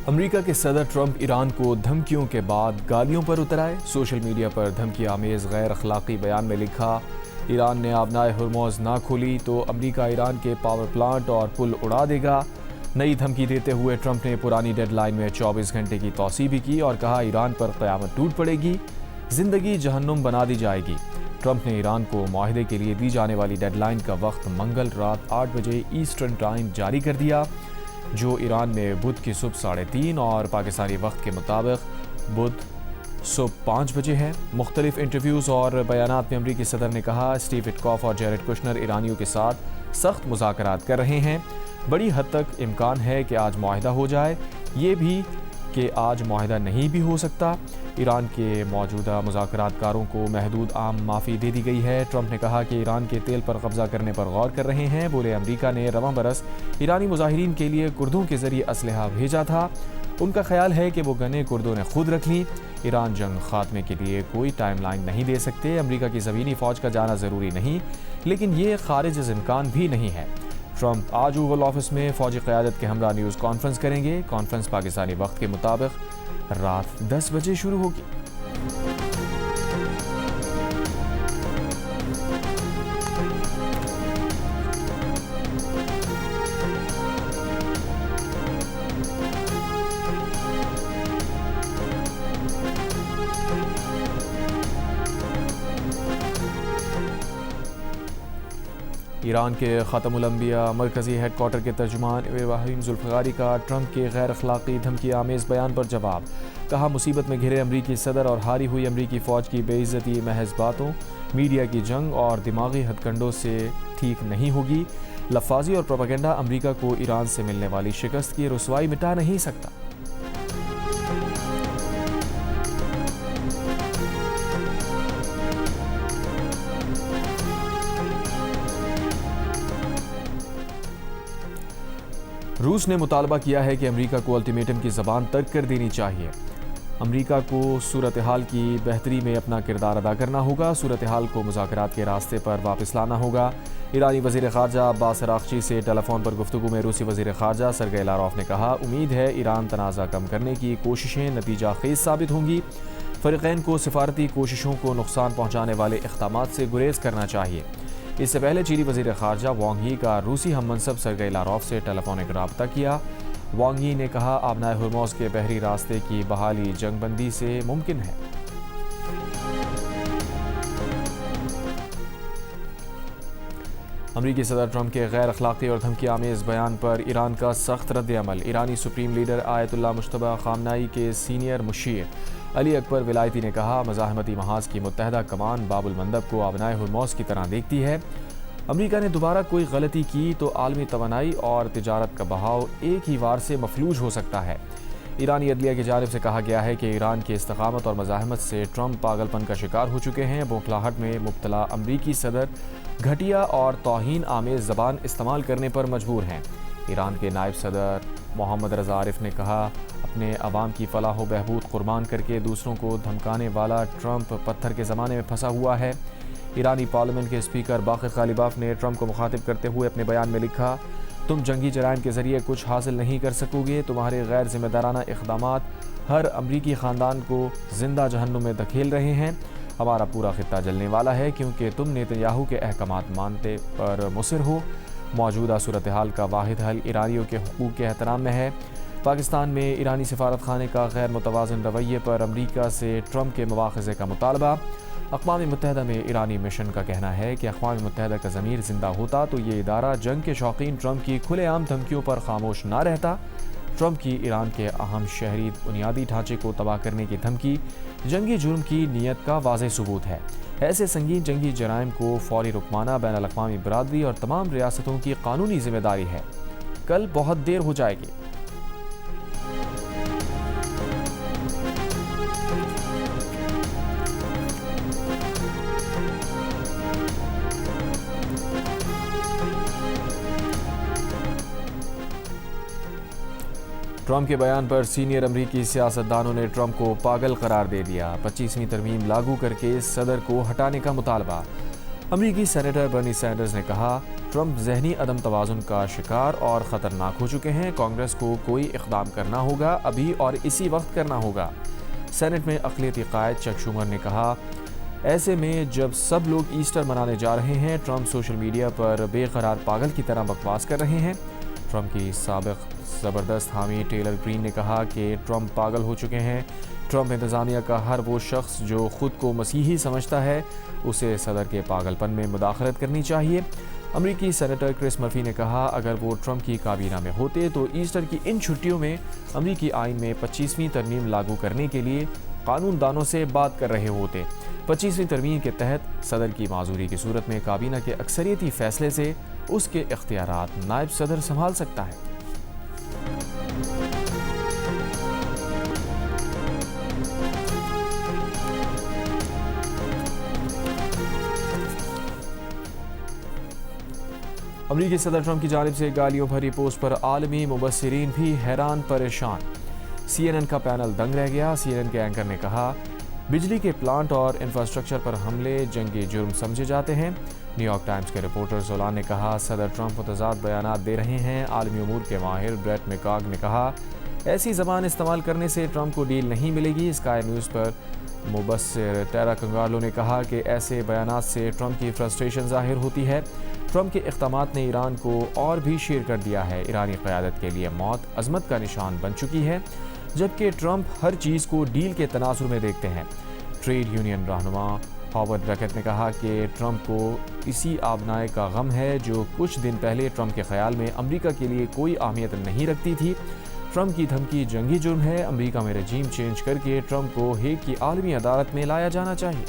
امریکہ کے صدر ٹرمپ ایران کو دھمکیوں کے بعد گالیوں پر اتر آئے۔ سوشل میڈیا پر دھمکی آمیز غیر اخلاقی بیان میں لکھا، ایران نے آبنائے ہرموز نہ کھولی تو امریکہ ایران کے پاور پلانٹ اور پل اڑا دے گا۔ نئی دھمکی دیتے ہوئے ٹرمپ نے پرانی ڈیڈ لائن میں 24 گھنٹے کی توسیع بھی کی اور کہا ایران پر قیامت ٹوٹ پڑے گی، زندگی جہنم بنا دی جائے گی۔ ٹرمپ نے ایران کو معاہدے کے لیے دی جانے والی ڈیڈ لائن کا وقت منگل رات 8 بجے ایسٹرن ٹائم جاری کر دیا، جو ایران میں بدھ کی صبح 3:30 اور پاکستانی وقت کے مطابق بدھ صبح 5 بجے ہے۔ مختلف انٹرویوز اور بیانات میں امریکی صدر نے کہا اسٹیو وٹکاف اور جیرڈ کشنر ایرانیوں کے ساتھ سخت مذاکرات کر رہے ہیں، بڑی حد تک امکان ہے کہ آج معاہدہ ہو جائے، یہ بھی کہ آج معاہدہ نہیں بھی ہو سکتا۔ ایران کے موجودہ مذاکرات کاروں کو محدود عام معافی دے دی گئی ہے۔ ٹرمپ نے کہا کہ ایران کے تیل پر قبضہ کرنے پر غور کر رہے ہیں۔ بولے امریکہ نے رواں برس ایرانی مظاہرین کے لیے کردوں کے ذریعے اسلحہ بھیجا تھا، ان کا خیال ہے کہ وہ گنیں کردوں نے خود رکھ لیں۔ ایران جنگ خاتمے کے لیے کوئی ٹائم لائن نہیں دے سکتے، امریکہ کی زمینی فوج کا جانا ضروری نہیں، لیکن یہ خارج از امکان بھی نہیں ہے۔ ٹرمپ آج اوول آفس میں فوجی قیادت کے ہمراہ نیوز کانفرنس کریں گے۔ کانفرنس پاکستانی وقت کے مطابق رات 10 بجے شروع ہوگی۔ ایران کے خاتم الانبیاء مرکزی ہیڈ کوارٹر کے ترجمان ابراہیم ذوالفقاری کا ٹرمپ کے غیر اخلاقی دھمکی آمیز بیان پر جواب، کہا مصیبت میں گھرے امریکی صدر اور ہاری ہوئی امریکی فوج کی بے عزتی محض باتوں، میڈیا کی جنگ اور دماغی ہتھ کنڈوں سے ٹھیک نہیں ہوگی۔ لفاظی اور پروپیگنڈا امریکہ کو ایران سے ملنے والی شکست کی رسوائی مٹا نہیں سکتا۔ روس نے مطالبہ کیا ہے کہ امریکہ کو الٹیمیٹم کی زبان ترک کر دینی چاہیے۔ امریکہ کو صورتحال کی بہتری میں اپنا کردار ادا کرنا ہوگا، صورتحال کو مذاکرات کے راستے پر واپس لانا ہوگا۔ ایرانی وزیر خارجہ عباس اراغچی سے ٹیلی فون پر گفتگو میں روسی وزیر خارجہ سرگئی لاروف نے کہا امید ہے ایران تنازع کم کرنے کی کوششیں نتیجہ خیز ثابت ہوں گی، فریقین کو سفارتی کوششوں کو نقصان پہنچانے والے اقدامات سے گریز کرنا چاہیے۔ اس سے پہلے چینی وزیر خارجہ وانگ یی کا روسی ہم منصب سرگئی لاروف سے ٹیلی فونک رابطہ کیا۔ وانگ یی نے کہا آبنائے ہرموز کے بحری راستے کی بحالی جنگ بندی سے ممکن ہے۔ امریکی صدر ٹرمپ کے غیر اخلاقی اور دھمکی آمیز بیان پر ایران کا سخت رد عمل۔ ایرانی سپریم لیڈر آیت اللہ مجتبی خامنائی کے سینئر مشیر علی اکبر ولایتی نے کہا مزاحمتی محاذ کی متحدہ کمان باب المندب کو آبنائے ہرموز کی طرح دیکھتی ہے۔ امریکہ نے دوبارہ کوئی غلطی کی تو عالمی توانائی اور تجارت کا بہاؤ ایک ہی وار سے مفلوج ہو سکتا ہے۔ ایرانی عدلیہ کی جانب سے کہا گیا ہے کہ ایران کی استقامت اور مزاحمت سے ٹرمپ پاگل پن کا شکار ہو چکے ہیں۔ بوکھلاہٹ میں مبتلا امریکی صدر گھٹیا اور توہین آمیز زبان استعمال کرنے پر مجبور ہیں۔ ایران کے نائب صدر محمد رضا عارف نے کہا اپنے عوام کی فلاح و بہبود قربان کر کے دوسروں کو دھمکانے والا ٹرمپ پتھر کے زمانے میں پھنسا ہوا ہے۔ ایرانی پارلیمنٹ کے اسپیکر باقر غالیباف نے ٹرمپ کو مخاطب کرتے ہوئے اپنے بیان میں لکھا تم جنگی جرائم کے ذریعے کچھ حاصل نہیں کر سکو گے، تمہارے غیر ذمہ دارانہ اقدامات ہر امریکی خاندان کو زندہ جہنم میں دھکیل رہے ہیں۔ ہمارا پورا خطہ جلنے والا ہے کیونکہ تم نیتن کے احکامات مانتے پر مصر ہو۔ موجودہ صورتحال کا واحد حل ایرانیوں کے حقوق کے احترام میں ہے۔ پاکستان میں ایرانی سفارت خانے کا غیر متوازن رویے پر امریکہ سے ٹرمپ کے مواخذے کا مطالبہ۔ اقوام متحدہ میں ایرانی مشن کا کہنا ہے کہ اقوام متحدہ کا ضمیر زندہ ہوتا تو یہ ادارہ جنگ کے شوقین ٹرمپ کی کھلے عام دھمکیوں پر خاموش نہ رہتا۔ ٹرمپ کی ایران کے اہم شہری بنیادی ڈھانچے کو تباہ کرنے کی دھمکی جنگی جرم کی نیت کا واضح ثبوت ہے۔ ایسے سنگین جنگی جرائم کو فوری رکمانا بین الاقوامی برادری اور تمام ریاستوں کی قانونی ذمہ داری ہے۔ کل بہت دیر ہو جائے گی۔ ٹرمپ کے بیان پر سینئر امریکی سیاستدانوں نے ٹرمپ کو پاگل قرار دے دیا۔ 25ویں ترمیم لاگو کر کے صدر کو ہٹانے کا مطالبہ۔ امریکی سینیٹر برنی سینڈرز نے کہا ٹرمپ ذہنی عدم توازن کا شکار اور خطرناک ہو چکے ہیں، کانگریس کو کوئی اقدام کرنا ہوگا، ابھی اور اسی وقت کرنا ہوگا۔ سینٹ میں اقلیتی قائد چک شومر نے کہا ایسے میں جب سب لوگ ایسٹر منانے جا رہے ہیں، ٹرمپ سوشل میڈیا پر بے قرار پاگل کی طرح بکواس کر رہے ہیں۔ ٹرمپ کی سابق زبردست حامی ٹیلر گرین نے کہا کہ ٹرمپ پاگل ہو چکے ہیں۔ ٹرمپ انتظامیہ کا ہر وہ شخص جو خود کو مسیحی سمجھتا ہے اسے صدر کے پاگل پن میں مداخلت کرنی چاہیے۔ امریکی سینیٹر کرس مرفی نے کہا اگر وہ ٹرمپ کی کابینہ میں ہوتے تو ایسٹر کی ان چھٹیوں میں امریکی آئین میں 25ویں ترمیم لاگو کرنے کے لیے قانون دانوں سے بات کر رہے ہوتے۔ 25ویں ترمیم کے تحت صدر کی معذوری کی صورت میں کابینہ کے اکثریتی فیصلے سے اس کے اختیارات نائب صدر سنبھال سکتا ہے۔ امریکی صدر ٹرمپ کی جانب سے گالیوں بھری پوسٹ پر عالمی مبصرین بھی حیران پریشان۔ سی این این کا پینل دنگ رہ گیا۔ سی این این کے اینکر نے کہا بجلی کے پلانٹ اور انفراسٹرکچر پر حملے جنگی جرم سمجھے جاتے ہیں۔ نیو یارک ٹائمز کے رپورٹر زولان نے کہا صدر ٹرمپ متضاد بیانات دے رہے ہیں۔ عالمی امور کے ماہر بریٹ میکاگ نے کہا ایسی زبان استعمال کرنے سے ٹرمپ کو ڈیل نہیں ملے گی۔ اسکائی نیوز پر مبصر ٹیرا کنگارلو نے کہا کہ ایسے بیانات سے ٹرمپ کی فرسٹریشن ظاہر ہوتی ہے۔ ٹرمپ کے اقدامات نے ایران کو اور بھی شیر کر دیا ہے۔ ایرانی قیادت کے لیے موت عظمت کا نشان بن چکی ہے، جبکہ ٹرمپ ہر چیز کو ڈیل کے تناظر میں دیکھتے ہیں۔ ٹریڈ یونین رہنما ہاورڈ بیکٹ نے کہا کہ ٹرمپ کو اسی آبنائے کا غم ہے جو کچھ دن پہلے ٹرمپ کے خیال میں امریکہ کے لیے کوئی اہمیت نہیں رکھتی تھی۔ ٹرمپ کی دھمکی جنگی جرم ہے۔ امریکہ میں رجیم چینج کر کے ٹرمپ کو ہیگ کی عالمی عدالت میں لایا جانا چاہیے۔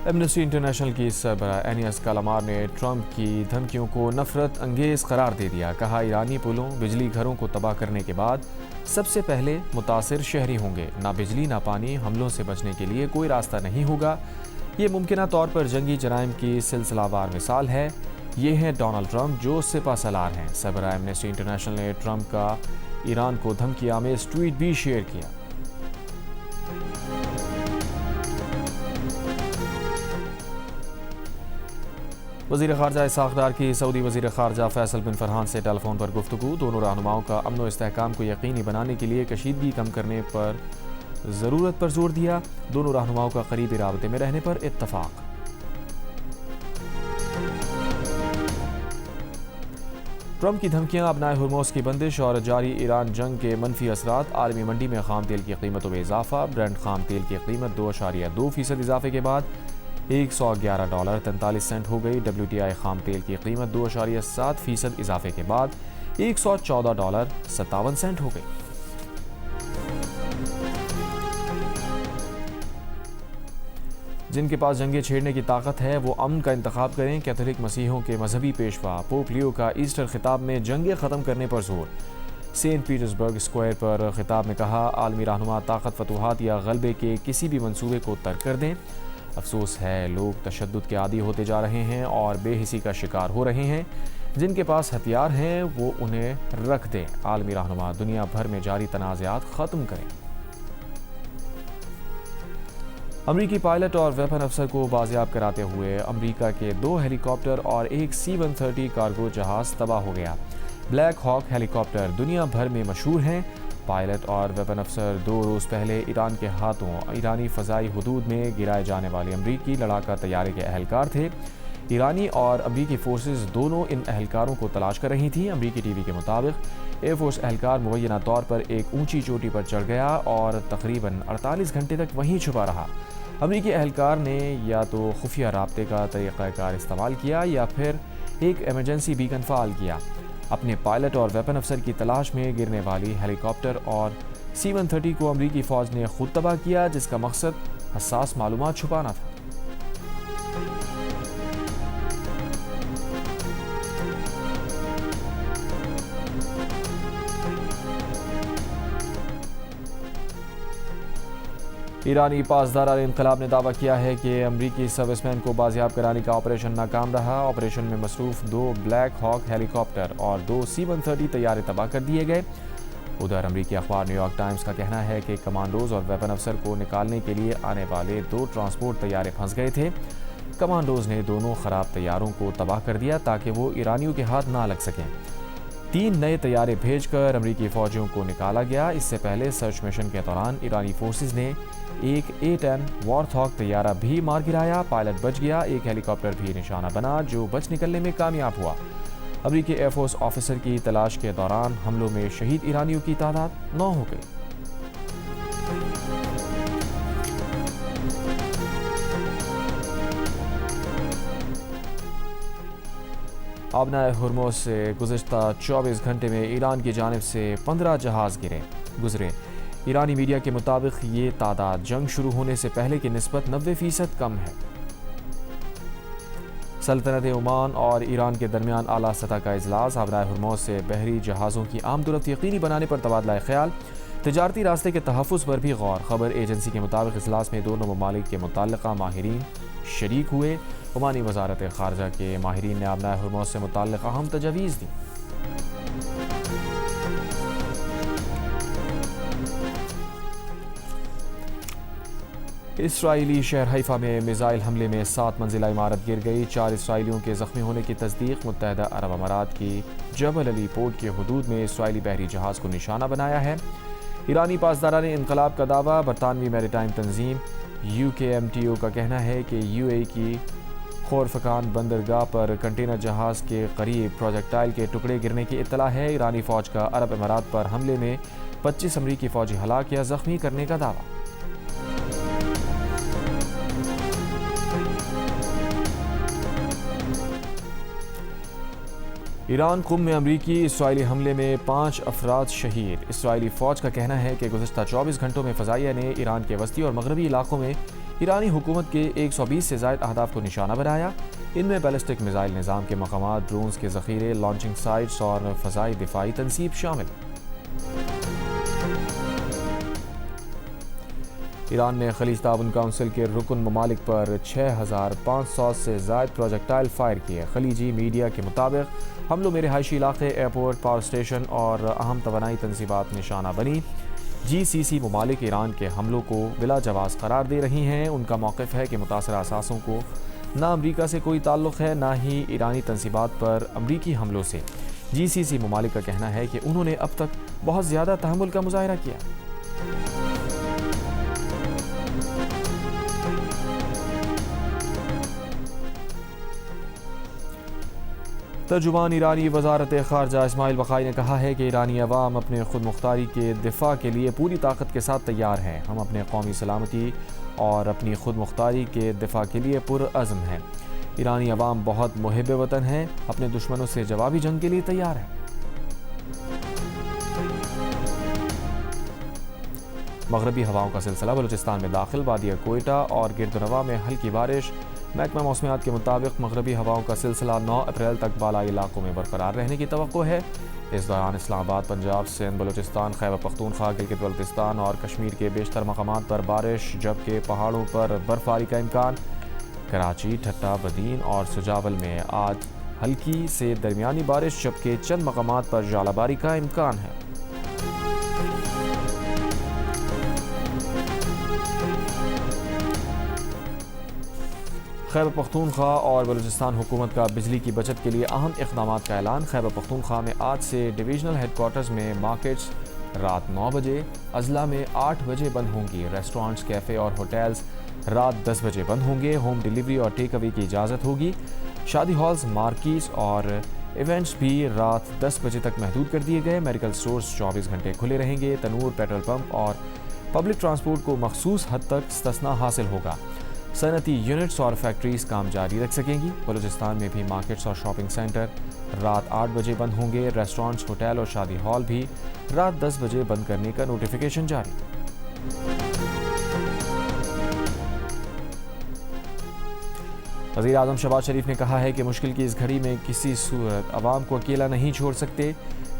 ایمنسٹی انٹرنیشنل کی سربراہ اینیس کالامار نے ٹرمپ کی دھمکیوں کو نفرت انگیز قرار دے دیا۔ کہا ایرانی پلوں بجلی گھروں کو تباہ کرنے کے بعد سب سے پہلے متاثر شہری ہوں گے۔ نہ بجلی نہ پانی، حملوں سے بچنے کے لیے کوئی راستہ نہیں ہوگا۔ یہ ممکنہ طور پر جنگی جرائم کی سلسلہ وار مثال ہے۔ یہ ہیں ڈونلڈ ٹرمپ جو سپہ سالار ہیں۔ سربراہ ایمنسٹی انٹرنیشنل نے ٹرمپ کا ایران کو دھمکی آمیز ٹویٹ بھی شیئر کیا۔ وزیر خارجہ اسحاق ڈار کی سعودی وزیر خارجہ فیصل بن فرحان سے ٹیلی فون پر گفتگو۔ دونوں رہنماؤں کا امن و استحکام کو یقینی بنانے کے لیے کشیدگی کم کرنے پر ضرورت پر زور دیا۔ دونوں رہنماؤں کا قریبی رابطے میں رہنے پر اتفاق۔ ٹرمپ کی دھمکیاں، ابنائے ہرموز کی بندش اور جاری ایران جنگ کے منفی اثرات۔ عالمی منڈی میں خام تیل کی قیمتوں میں اضافہ۔ برنٹ خام تیل کی قیمت 2.2% اضافے کے بعد $111.43 ہو گئی۔ WTI خام تیل کی قیمت 2.7% اضافے کے بعد $114.57 ہو گئی۔ جن کے پاس جنگیں چھیڑنے کی طاقت ہے وہ امن کا انتخاب کریں۔ کیتھولک مسیحیوں کے مذہبی پیشوا پوپ لیو کا ایسٹر خطاب میں جنگیں ختم کرنے پر زور۔ سینٹ پیٹرزبرگ اسکوائر پر خطاب میں کہا عالمی رہنما طاقت، فتوحات یا غلبے کے کسی بھی منصوبے کو ترک کر دیں۔ افسوس ہے لوگ تشدد کے عادی ہوتے جا رہے ہیں اور بے حسی کا شکار ہو رہے ہیں۔ جن کے پاس ہتھیار ہیں وہ انہیں رکھ دیں۔ عالمی رہنما دنیا بھر میں جاری تنازعات ختم کریں۔ امریکی پائلٹ اور ویپن افسر کو بازیاب کراتے ہوئے امریکہ کے 2 ہیلی کاپٹر اور ایک C-130 کارگو جہاز تباہ ہو گیا۔ بلیک ہاک ہیلی کاپٹر دنیا بھر میں مشہور ہیں۔ پائلٹ اور ویپن افسر 2 روز پہلے ایران کے ہاتھوں ایرانی فضائی حدود میں گرائے جانے والے امریکی لڑاکا طیارے کے اہلکار تھے۔ ایرانی اور امریکی فورسز دونوں ان اہلکاروں کو تلاش کر رہی تھیں۔ امریکی ٹی وی کے مطابق ایئر فورس اہلکار مبینہ طور پر ایک اونچی چوٹی پر چڑھ گیا اور تقریباً 48 گھنٹے تک وہیں چھپا رہا۔ امریکی اہلکار نے یا تو خفیہ رابطے کا طریقہ کار استعمال کیا یا پھر ایک ایمرجنسی بیکن فعال کیا۔ اپنے پائلٹ اور ویپن افسر کی تلاش میں گرنے والی ہیلی کاپٹر اور C-130 کو امریکی فوج نے خود تباہ کیا، جس کا مقصد حساس معلومات چھپانا تھا۔ ایرانی پاسداران انقلاب نے دعویٰ کیا ہے کہ امریکی سروس مین کو بازیاب کرانے کا آپریشن ناکام رہا۔ آپریشن میں مصروف 2 بلیک ہاک ہیلی کاپٹر اور 2 C-130 طیارے تباہ کر دیے گئے۔ ادھر امریکی اخبار نیو یارک ٹائمز کا کہنا ہے کہ کمانڈوز اور ویپن افسر کو نکالنے کے لیے آنے والے 2 ٹرانسپورٹ طیارے پھنس گئے تھے۔ کمانڈوز نے دونوں خراب طیاروں کو تباہ کر دیا تاکہ وہ ایرانیوں کے ہاتھ نہ لگ سکیں۔ 3 نئے طیارے بھیج کر امریکی فوجیوں کو نکالا گیا۔ اس سے پہلے سرچ مشن کے دوران ایرانی فورسز نے ایک A-10 وارتھاگ طیارہ بھی مار گرایا۔ پائلٹ بچ گیا۔ ایک ہیلی کاپٹر بھی نشانہ بنا جو بچ نکلنے میں کامیاب ہوا۔ امریکی ایئر فورس آفیسر کی تلاش کے دوران حملوں میں شہید ایرانیوں کی تعداد 9 ہو گئی۔ آبنائے ہرمز سے گزشتہ 24 گھنٹے میں ایران کی جانب سے 15 جہاز گزرے۔ ایرانی میڈیا کے مطابق یہ تعداد جنگ شروع ہونے سے پہلے کی نسبت 90% کم ہے۔ سلطنت عمان اور ایران کے درمیان اعلیٰ سطح کا اجلاس۔ آبنائے ہرمز سے بحری جہازوں کی آمد و رفت یقینی بنانے پر تبادلہ خیال۔ تجارتی راستے کے تحفظ پر بھی غور۔ خبر ایجنسی کے مطابق اجلاس میں دونوں ممالک کے متعلقہ ماہرین شریک ہوئے۔ عمانی وزارت خارجہ کے ماہرین نے آبنائے ہرمز سے متعلق اہم تجاویز دیں۔ اسرائیلی شہر حیفا میں میزائل حملے میں 7 منزلہ عمارت گر گئی۔ 4 اسرائیلیوں کے زخمی ہونے کی تصدیق۔ متحدہ عرب امارات کی جبل علی پورٹ کے حدود میں اسرائیلی بحری جہاز کو نشانہ بنایا ہے۔ ایرانی پاسداران انقلاب کا دعویٰ۔ برطانوی میری ٹائم تنظیم UKMTO کا کہنا ہے کہ UAE کی خورفکان بندرگاہ پر کنٹینر جہاز کے قریب پروجیکٹائل کے ٹکڑے گرنے کی اطلاع ہے۔ ایرانی فوج کا عرب امارات پر حملے میں 25 امریکی فوجی ہلاک یا زخمی کرنے کا دعویٰ۔ ایران قم میں امریکی اسرائیلی حملے میں 5 افراد شہید۔ اسرائیلی فوج کا کہنا ہے کہ گزشتہ 24 گھنٹوں میں فضائیہ نے ایران کے وسطی اور مغربی علاقوں میں ایرانی حکومت کے 120 سے زائد اہداف کو نشانہ بنایا۔ ان میں بیلسٹک میزائل نظام کے مقامات، ڈرونز کے ذخیرے، لانچنگ سائٹس اور فضائی دفاعی تنصیب شامل۔ ایران نے خلیج تعاون کونسل کے رکن ممالک پر 6500 سے زائد پروجیکٹائل فائر کیے۔ خلیجی میڈیا کے مطابق حملوں میں رہائشی علاقے، ایئرپورٹ، پاور اسٹیشن اور اہم توانائی تنصیبات نشانہ بنی۔ GCC ممالک ایران کے حملوں کو بلا جواز قرار دے رہی ہیں۔ ان کا موقف ہے کہ متاثرہ اثاثوں کو نہ امریکہ سے کوئی تعلق ہے نہ ہی ایرانی تنصیبات پر امریکی حملوں سے۔ GCC ممالک کا کہنا ہے کہ انہوں نے اب تک بہت زیادہ تحمل کا مظاہرہ کیا۔ ترجمان ایرانی وزارت خارجہ اسماعیل بقائی نے کہا ہے کہ ایرانی عوام اپنے خود مختاری کے دفاع کے لیے پوری طاقت کے ساتھ تیار ہیں۔ ہم اپنے قومی سلامتی اور اپنی خود مختاری کے دفاع کے لیے پرعزم ہیں۔ ایرانی عوام بہت محب وطن ہیں، اپنے دشمنوں سے جوابی جنگ کے لیے تیار ہیں۔ مغربی ہواؤں کا سلسلہ بلوچستان میں داخل، وادی کوئٹہ اور گردنواں میں ہلکی بارش۔ محکمہ موسمیات کے مطابق مغربی ہواؤں کا سلسلہ 9 اپریل تک بالائی علاقوں میں برقرار رہنے کی توقع ہے۔ اس دوران اسلام آباد، پنجاب، سندھ، بلوچستان، خیبر پختونخوا، گلگت بلتستان اور کشمیر کے بیشتر مقامات پر بارش، جبکہ پہاڑوں پر برفباری کا امکان۔ کراچی، ٹھٹہ، بدین اور سجاول میں آج ہلکی سے درمیانی بارش، جبکہ چند مقامات پر ژالہ باری کا امکان ہے۔ خیبر پختونخوا اور بلوچستان حکومت کا بجلی کی بچت کے لیے اہم اقدامات کا اعلان۔ خیبر پختونخوا میں آج سے ڈویژنل ہیڈ کوارٹرز میں مارکیٹس رات 9 بجے، اضلاع میں 8 بجے بند ہوں گی۔ ریسٹورانٹس، کیفے اور ہوٹلز رات 10 بجے بند ہوں گے۔ ہوم ڈیلیوری اور ٹیک اوے کی اجازت ہوگی۔ شادی ہالز، مارکیز اور ایونٹس بھی رات 10 بجے تک محدود کر دیے گئے۔ میڈیکل سٹورز 24 گھنٹے کھلے رہیں گے۔ تنور، پیٹرول پمپ اور پبلک ٹرانسپورٹ کو مخصوص حد تک استثناء حاصل ہوگا۔ صنعتی یونٹس اور فیکٹریز کام جاری رکھ سکیں گی۔ بلوچستان میں بھی مارکیٹس اور شاپنگ سینٹر رات 8 بجے بند ہوں گے۔ ریسٹورانٹس، ہوٹل اور شادی ہال بھی رات 10 بجے بند کرنے کا نوٹیفیکیشن جاری۔ وزیر اعظم شہباز شریف نے کہا ہے کہ مشکل کی اس گھڑی میں کسی صورت عوام کو اکیلا نہیں چھوڑ سکتے۔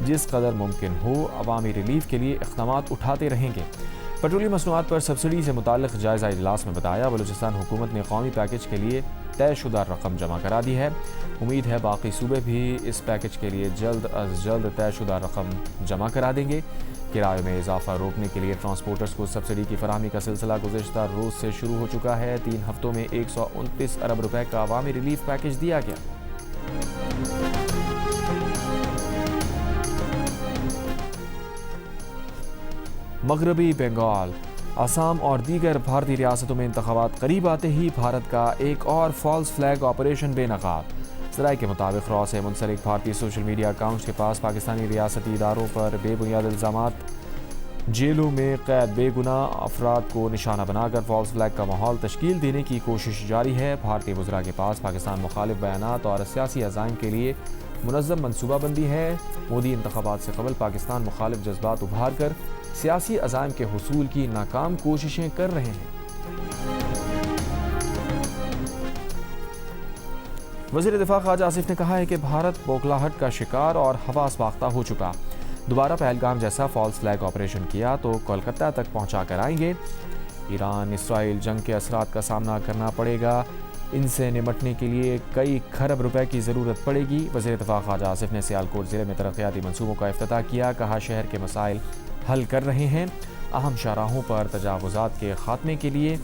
جس قدر ممکن ہو عوامی ریلیف کے لیے اقدامات اٹھاتے رہیں گے۔ پیٹرولیم مصنوعات پر سبسڈی سے متعلق جائزہ اجلاس میں بتایا بلوچستان حکومت نے قومی پیکج کے لیے طے شدہ رقم جمع کرا دی ہے۔ امید ہے باقی صوبے بھی اس پیکج کے لیے جلد از جلد طے شدہ رقم جمع کرا دیں گے۔ کرایوں میں اضافہ روکنے کے لیے ٹرانسپورٹرز کو سبسڈی کی فراہمی کا سلسلہ گزشتہ روز سے شروع ہو چکا ہے۔ 3 ہفتوں میں 129 ارب روپے کا عوامی ریلیف پیکج دیا گیا۔ مغربی بنگال، آسام اور دیگر بھارتی ریاستوں میں انتخابات قریب آتے ہی بھارت کا ایک اور فالس فلیگ آپریشن بے نقاب۔ ذرائع کے مطابق را سے منسلک بھارتی سوشل میڈیا اکاؤنٹس کے پاس پاکستانی ریاستی اداروں پر بے بنیاد الزامات، جیلوں میں قید بے گناہ افراد کو نشانہ بنا کر فالس فلیگ کا ماحول تشکیل دینے کی کوشش جاری ہے۔ بھارتی وزراء کے پاس پاکستان مخالف بیانات اور سیاسی عزائم کے لیے منظم منصوبہ بندی ہے۔ مودی انتخابات سے قبل پاکستان مخالف جذبات ابھار کر سیاسی عزائم کے حصول کی ناکام کوششیں کر رہے ہیں۔ وزیر دفاع خواجہ آصف نے کہا ہے کہ بھارت بوکھلاہٹ کا شکار اور حواس باختہ ہو چکا۔ دوبارہ پہلگام جیسا فالس فلیگ آپریشن کیا تو کولکتہ تک پہنچا کر آئیں گے۔ ایران اسرائیل جنگ کے اثرات کا سامنا کرنا پڑے گا، ان سے نمٹنے کے لیے کئی کھرب روپے کی ضرورت پڑے گی۔ وزیر دفاع خواجہ آصف نے سیالکوٹ ضلع میں ترقیاتی منصوبوں کا افتتاح کیا، کہا شہر کے مسائل حل کر رہے ہیں، اہم شاہراہوں پر تجاوزات کے خاتمے کے لیے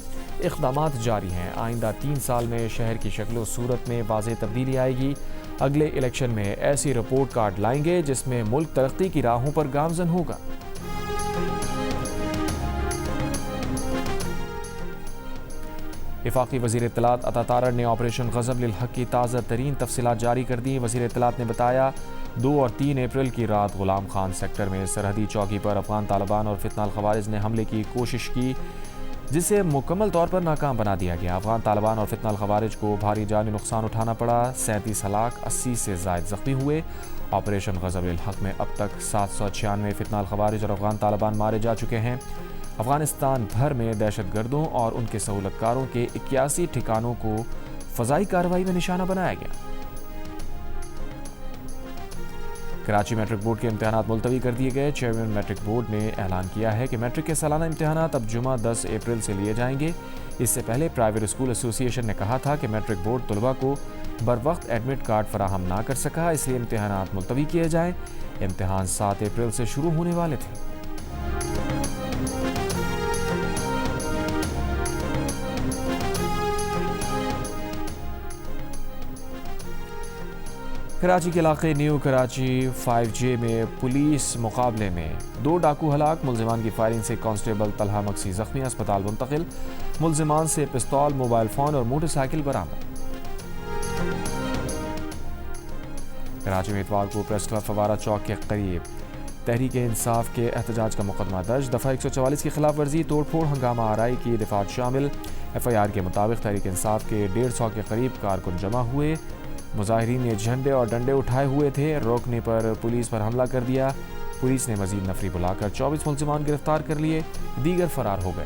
اقدامات جاری ہیں۔ آئندہ 3 سال میں شہر کی شکل و صورت میں واضح تبدیلی آئے گی۔ اگلے الیکشن میں ایسی رپورٹ کارڈ لائیں گے جس میں ملک ترقی کی راہوں پر گامزن ہوگا۔ وفاقی وزیر اطلاعات عطا تارڑ نے آپریشن غضب للحق کی تازہ ترین تفصیلات جاری کر دیں۔ وزیر اطلاعات نے بتایا 2 اور 3 اپریل کی رات غلام خان سیکٹر میں سرحدی چوکی پر افغان طالبان اور فتنہ الخوارج نے حملے کی کوشش کی، جسے مکمل طور پر ناکام بنا دیا گیا۔ افغان طالبان اور فتنہ الخوارج کو بھاری جانی نقصان اٹھانا پڑا، 37 ہلاک، 80 سے زائد زخمی ہوئے۔ آپریشن غضب للحق میں اب تک 796 فتنہ الخوارج اور افغان طالبان مارے جا چکے ہیں۔ افغانستان بھر میں دہشت گردوں اور ان کے سہولت کاروں کے 81 ٹھکانوں کو فضائی کارروائی میں نشانہ بنایا گیا۔ کراچی میٹرک بورڈ کے امتحانات ملتوی کر دیے گئے۔ چیئرمین میٹرک بورڈ نے اعلان کیا ہے کہ میٹرک کے سالانہ امتحانات اب جمعہ 10 اپریل سے لیے جائیں گے۔ اس سے پہلے پرائیویٹ اسکول ایسوسی ایشن نے کہا تھا کہ میٹرک بورڈ طلباء کو بروقت ایڈمٹ کارڈ فراہم نہ کر سکا، اس لیے امتحانات ملتوی کیے جائیں۔ امتحان 7 اپریل سے شروع ہونے والے تھے۔ کراچی کے علاقے نیو کراچی 5J میں پولیس مقابلے میں 2 ڈاکو ہلاک، ملزمان کی فائرنگ سے کانسٹیبل طلحہ مکسی زخمی، اسپتال منتقل، ملزمان سے پستول، موبائل فون اور موٹر سائیکل برآمد۔ کراچی میں اتوار کو پریس کلب فوارہ چوک کے قریب تحریک انصاف کے احتجاج کا مقدمہ درج، دفعہ 144 کی خلاف ورزی، توڑ پھوڑ، ہنگامہ آرائی کی دفعات شامل۔ FIR کے مطابق تحریک انصاف کے 150 کے قریب کارکن جمع ہوئے، مظاہرین نے جھنڈے اور ڈنڈے اٹھائے ہوئے تھے، روکنے پر پولیس پر حملہ کر دیا۔ پولیس نے مزید نفری بلا کر 24 ملزمان گرفتار کر لیے، دیگر فرار ہو گئے۔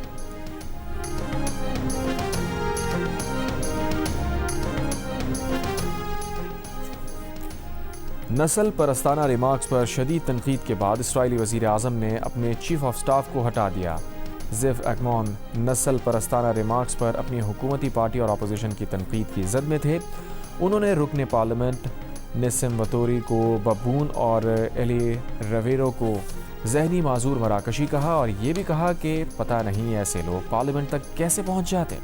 نسل پرستانہ ریمارکس پر شدید تنقید کے بعد اسرائیلی وزیر اعظم نے اپنے چیف آف سٹاف کو ہٹا دیا۔ زیف ایکمون نسل پرستانہ ریمارکس پر اپنی حکومتی پارٹی اور اپوزیشن کی تنقید کی زد میں تھے۔ انہوں نے رکن پارلیمنٹ نسیم وطوری کو ببون اور ایلی رویرو کو ذہنی معذور مراکشی کہا، اور یہ بھی کہا کہ پتہ نہیں ایسے لوگ پارلیمنٹ تک کیسے پہنچ جاتے۔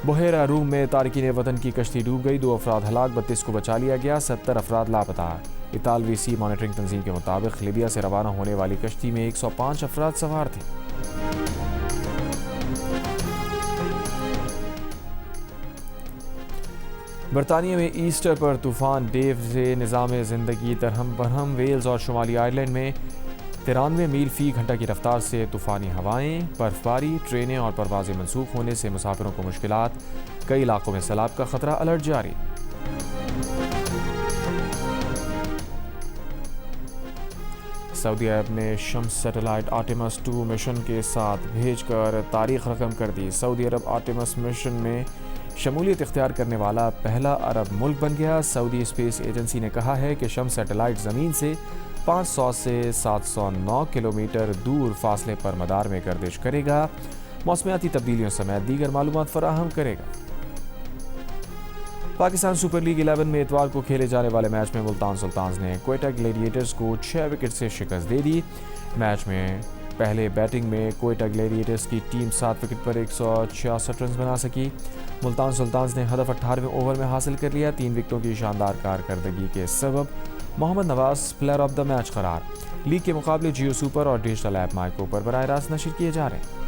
بحیرہ روم میں تارکین وطن کی کشتی ڈوب گئی، 2 افراد ہلاک، 32 کو بچا لیا گیا، 70 افراد لاپتہ۔ اطالوی سی مانیٹرنگ تنظیم کے مطابق لیبیا سے روانہ ہونے والی کشتی میں 105 افراد سوار تھے۔ برطانیہ میں ایسٹر پر طوفان ڈیو سے نظام زندگی درہم برہم، ویلز اور شمالی آئرلینڈ میں 93 میل فی گھنٹہ کی رفتار سے طوفانی ہوائیں، برف باری، ٹرینیں اور پروازیں منسوخ ہونے سے مسافروں کو مشکلات، کئی علاقوں میں سیلاب کا خطرہ، الرٹ جاری۔ سعودی عرب نے شمس سیٹلائٹ آرٹیمس 2 مشن کے ساتھ بھیج کر تاریخ رقم کر دی۔ سعودی عرب آرٹیمس مشن میں شمولیت اختیار کرنے والا پہلا عرب ملک بن گیا۔ سعودی اسپیس ایجنسی نے کہا ہے کہ شمس سیٹلائٹ زمین سے 500 سے 709 کلومیٹر دور فاصلے پر مدار میں گردش کرے گا، موسمیاتی تبدیلیوں سمیت دیگر معلومات فراہم کرے گا۔ پاکستان سپر لیگ 11 میں اتوار کو کھیلے جانے والے میچ میں ملتان سلطانز نے کوئٹہ گلیڈیٹرز کو 6 وکٹ سے شکست دے دی۔ میچ میں پہلے بیٹنگ میں کوئٹہ گلیڈیٹرز کی ٹیم 7 وکٹ پر 166 رنز بنا سکی۔ ملتان سلطانز نے ہدف 18ویں اوور میں حاصل کر لیا۔ 3 وکٹوں کی شاندار کارکردگی کے سبب محمد نواز پلیئر آف دا میچ قرار۔ لیگ کے مقابلے جیو سپر اور ڈیجیٹل ایپ مائیکو پر براہ راست نشر کیے جا رہے ہیں۔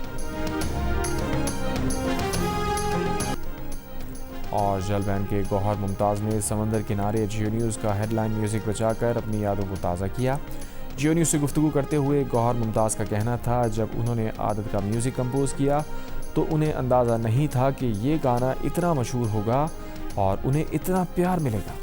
اور جلبین کے گوہر ممتاز نے سمندر کنارے جیو نیوز کا ہیڈ لائن میوزک بچا کر اپنی یادوں کو تازہ کیا۔ جیو نیوز سے گفتگو کرتے ہوئے گوہر ممتاز کا کہنا تھا، جب انہوں نے عادت کا میوزک کمپوز کیا تو انہیں اندازہ نہیں تھا کہ یہ گانا اتنا مشہور ہوگا اور انہیں اتنا پیار ملے گا۔